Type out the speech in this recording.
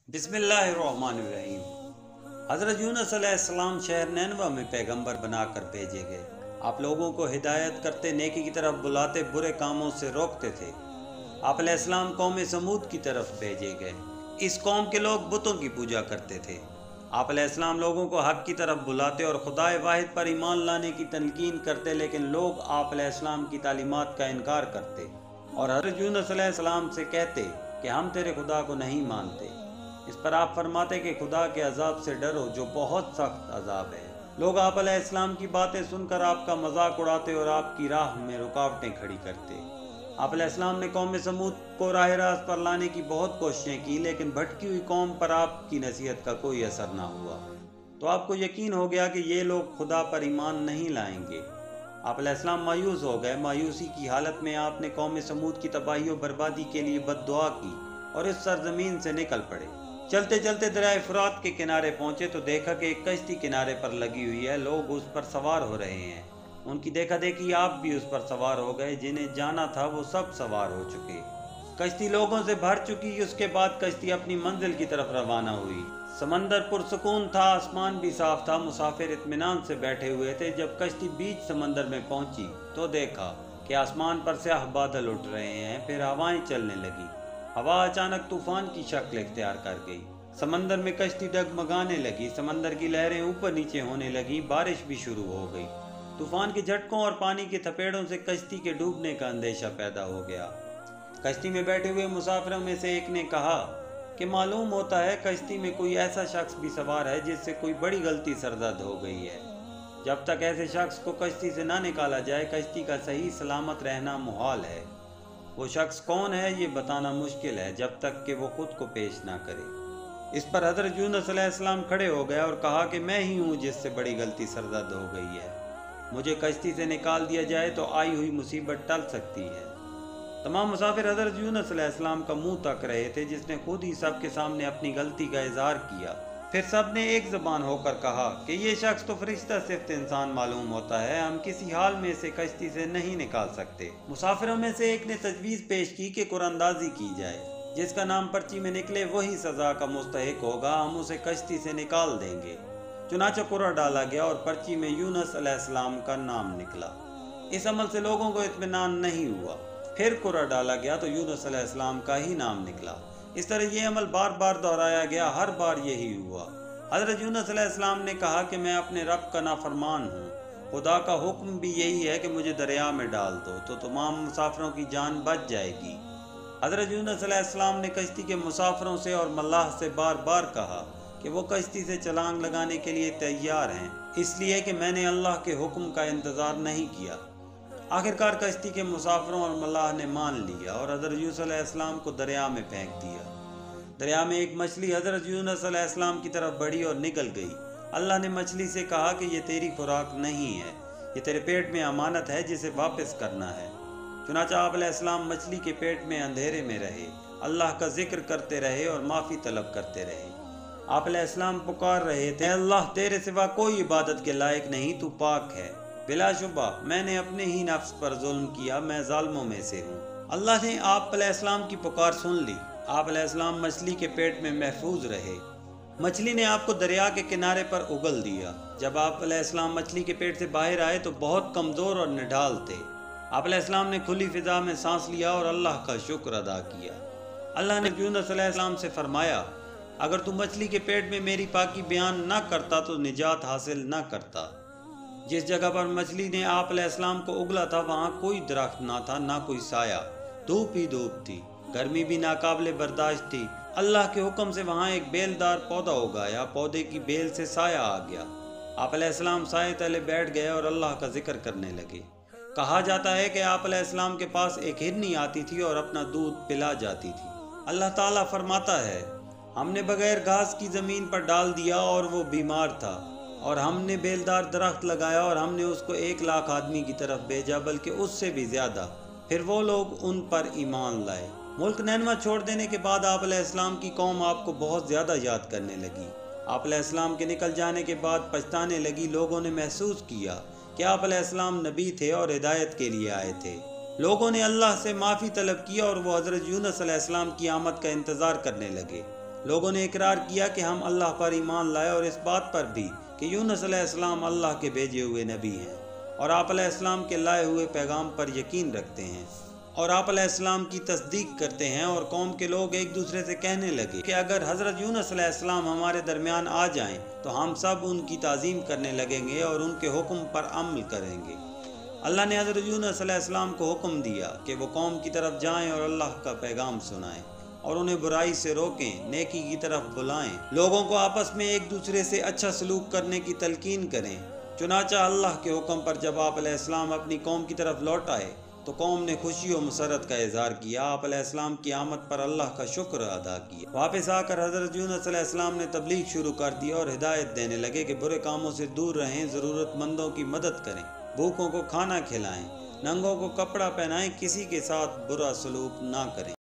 بسم اللہ الرحمن الرحیم۔ حضرت یونس علیہ السلام شہر نینوہ میں پیغمبر بنا کر بھیجے گئے۔ آپ لوگوں کو ہدایت کرتے، نیکی کی طرف بلاتے، برے کاموں سے روکتے تھے۔ آپ علیہ السلام قوم سمود کی طرف بھیجے گئے۔ اس قوم کے لوگ بتوں کی پوجا کرتے تھے۔ آپ علیہ السلام لوگوں کو حق کی طرف بلاتے اور خدائے واحد پر ایمان لانے کی تلقین کرتے، لیکن لوگ آپ علیہ السلام کی تعلیمات کا انکار کرتے اور حضرت یونس علیہ السلام سے کہتے کہ ہم تیرے خدا کو نہیں مانتے۔ اس پر آپ فرماتے کہ خدا کے عذاب سے ڈرو جو بہت سخت عذاب ہے۔ لوگ آپ علیہ السلام کی باتیں سن کر آپ کا مذاق اڑاتے اور آپ کی راہ میں رکاوٹیں کھڑی کرتے۔ آپ علیہ السلام نے قوم سمود کو راہ راست پر لانے کی بہت کوششیں کی، لیکن بھٹکی ہوئی قوم پر آپ کی نصیحت کا کوئی اثر نہ ہوا۔ تو آپ کو یقین ہو گیا کہ یہ لوگ خدا پر ایمان نہیں لائیں گے۔ آپ علیہ السلام مایوس ہو گئے۔ مایوسی کی حالت میں آپ نے قوم سمود کی تباہی و بربادی کے لیے بد دعا کی اور اس سرزمین سے نکل پڑے۔ چلتے چلتے دریائے فرات کے کنارے پہنچے تو دیکھا کہ ایک کشتی کنارے پر لگی ہوئی ہے، لوگ اس پر سوار ہو رہے ہیں۔ ان کی دیکھا دیکھی آپ بھی اس پر سوار ہو گئے، جنہیں جانا تھا وہ سب سوار ہو چکے۔ کشتی لوگوں سے بھر چکی۔ اس کے بعد کشتی اپنی منزل کی طرف روانہ ہوئی۔ سمندر پرسکون تھا، آسمان بھی صاف تھا، مسافر اطمینان سے بیٹھے ہوئے تھے۔ جب کشتی بیچ سمندر میں پہنچی تو دیکھا کہ آسمان پر سیاہ بادل اٹھ رہے ہیں، پھر ہوائیں چلنے لگی۔ ہوا اچانک طوفان کی شکل اختیار کر گئی۔ سمندر میں کشتی ڈگمگانے لگی، سمندر کی لہریں اوپر نیچے ہونے لگیں، بارش بھی شروع ہو گئی۔ طوفان کے جھٹکوں اور پانی کے تھپیڑوں سے کشتی کے ڈوبنے کا اندیشہ پیدا ہو گیا۔ کشتی میں بیٹھے ہوئے مسافروں میں سے ایک نے کہا کہ معلوم ہوتا ہے کشتی میں کوئی ایسا شخص بھی سوار ہے جس سے کوئی بڑی غلطی سرزد ہو گئی ہے۔ جب تک ایسے شخص کو کشتی سے نہ نکالا جائے کشتی کا صحیح سلامت رہنا محال ہے۔ وہ شخص کون ہے یہ بتانا مشکل ہے جب تک کہ وہ خود کو پیش نہ کرے۔ اس پر حضرت یونس علیہ السلام کھڑے ہو گئے اور کہا کہ میں ہی ہوں جس سے بڑی غلطی سرزد ہو گئی ہے۔ مجھے کشتی سے نکال دیا جائے تو آئی ہوئی مصیبت ٹل سکتی ہے۔ تمام مسافر حضرت یونس علیہ السلام کا منہ تک رہے تھے، جس نے خود ہی سب کے سامنے اپنی غلطی کا اظہار کیا۔ پھر سب نے ایک زبان ہو کر کہا کہ یہ شخص تو فرشتہ صفت انسان معلوم ہوتا ہے، ہم کسی حال میں اسے کشتی سے نہیں نکال سکتے۔ مسافروں میں سے ایک نے تجویز پیش کی کہ قرآن اندازی کی جائے، جس کا نام پرچی میں نکلے وہی سزا کا مستحق ہوگا، ہم اسے کشتی سے نکال دیں گے۔ چنانچہ قرعہ ڈالا گیا اور پرچی میں یونس علیہ السلام کا نام نکلا۔ اس عمل سے لوگوں کو اطمینان نہیں ہوا۔ پھر قرعہ ڈالا گیا تو یونس علیہ السلام کا ہی نام نکلا۔ اس طرح یہ عمل بار بار دہرایا گیا، ہر بار یہی ہوا۔ حضرت یونس علیہ السلام نے کہا کہ میں اپنے رب کا نافرمان ہوں، خدا کا حکم بھی یہی ہے کہ مجھے دریا میں ڈال دو تو تمام مسافروں کی جان بچ جائے گی۔ حضرت یونس علیہ السلام نے کشتی کے مسافروں سے اور ملاح سے بار بار کہا کہ وہ کشتی سے چھلانگ لگانے کے لیے تیار ہیں، اس لیے کہ میں نے اللہ کے حکم کا انتظار نہیں کیا۔ آخرکار کشتی کے مسافروں اور ملاح نے مان لیا اور حضرت یونس علیہ السلام کو دریا میں پھینک دیا۔ دریا میں ایک مچھلی حضرت یونس علیہ السلام کی طرف بڑھی اور نگل گئی۔ اللہ نے مچھلی سے کہا کہ یہ تیری خوراک نہیں ہے، یہ تیرے پیٹ میں امانت ہے جسے واپس کرنا ہے۔ چنانچہ آپ علیہ السلام مچھلی کے پیٹ میں اندھیرے میں رہے، اللہ کا ذکر کرتے رہے اور معافی طلب کرتے رہے۔ آپ علیہ السلام پکار رہے تھے، اللہ تیرے سوا کوئی عبادت کے لائق نہیں، تو پاک ہے۔ بلا شبہ میں نے اپنے ہی نفس پر ظلم کیا، میں ظالموں میں سے ہوں۔ اللہ نے آپ علیہ السلام کی پکار سن لی۔ آپ علیہ السلام مچھلی کے پیٹ میں محفوظ رہے۔ مچھلی نے آپ کو دریا کے کنارے پر اگل دیا۔ جب آپ علیہ السلام مچھلی کے پیٹ سے باہر آئے تو بہت کمزور اور نڈھال تھے۔ آپ علیہ السلام نے کھلی فضا میں سانس لیا اور اللہ کا شکر ادا کیا۔ اللہ نے یونس علیہ السلام سے فرمایا، اگر تو مچھلی کے پیٹ میں میری پاکی بیان نہ کرتا تو نجات حاصل نہ کرتا۔ جس جگہ پر مچھلی نے آپ علیہ السلام کو اگلا تھا وہاں کوئی درخت نہ تھا، نہ کوئی سایہ، دھوپ ہی دھوپ تھی، گرمی بھی ناقابل برداشت تھی۔ اللہ کے حکم سے وہاں ایک بیل دار پودا اگایا، پودے کی بیل سے سایہ آ گیا۔ آپ علیہ السلام سائے تلے بیٹھ گئے اور اللہ کا ذکر کرنے لگے۔ کہا جاتا ہے کہ آپ علیہ السلام کے پاس ایک ہرنی آتی تھی اور اپنا دودھ پلا جاتی تھی۔ اللہ تعالیٰ فرماتا ہے، ہم نے بغیر گھاس کی زمین پر ڈال دیا اور وہ بیمار تھا، اور ہم نے بیلدار درخت لگایا اور ہم نے اس کو 1,00,000 آدمی کی طرف بھیجا، بلکہ اس سے بھی زیادہ، پھر وہ لوگ ان پر ایمان لائے۔ ملک نینوہ چھوڑ دینے کے بعد آپ علیہ السلام کی قوم آپ کو بہت زیادہ یاد کرنے لگی۔ آپ علیہ السلام کے نکل جانے کے بعد پچھتانے لگی۔ لوگوں نے محسوس کیا کہ آپ علیہ السلام نبی تھے اور ہدایت کے لیے آئے تھے۔ لوگوں نے اللہ سے معافی طلب کی اور وہ حضرت یونس علیہ السلام کی آمد کا انتظار کرنے لگے۔ لوگوں نے اقرار کیا کہ ہم اللہ پر ایمان لائے اور اس بات پر بھی کہ یونس علیہ السلام اللہ کے بھیجے ہوئے نبی ہیں اور آپ علیہ السلام کے لائے ہوئے پیغام پر یقین رکھتے ہیں اور آپ علیہ السلام کی تصدیق کرتے ہیں۔ اور قوم کے لوگ ایک دوسرے سے کہنے لگے کہ اگر حضرت یونس علیہ السلام ہمارے درمیان آ جائیں تو ہم سب ان کی تعظیم کرنے لگیں گے اور ان کے حکم پر عمل کریں گے۔ اللہ نے حضرت یونس علیہ السلام کو حکم دیا کہ وہ قوم کی طرف جائیں اور اللہ کا پیغام سنائیں اور انہیں برائی سے روکیں، نیکی کی طرف بلائیں، لوگوں کو آپس میں ایک دوسرے سے اچھا سلوک کرنے کی تلقین کریں۔ چنانچہ اللہ کے حکم پر جب آپ علیہ السلام اپنی قوم کی طرف لوٹ آئے تو قوم نے خوشی و مسرت کا اظہار کیا، آپ علیہ السلام کی آمد پر اللہ کا شکر ادا کیا۔ واپس آ کر حضرت یونس علیہ السلام نے تبلیغ شروع کر دی اور ہدایت دینے لگے کہ برے کاموں سے دور رہیں، ضرورت مندوں کی مدد کریں، بھوکوں کو کھانا کھلائیں، ننگوں کو کپڑا پہنائیں، کسی کے ساتھ برا سلوک نہ کریں۔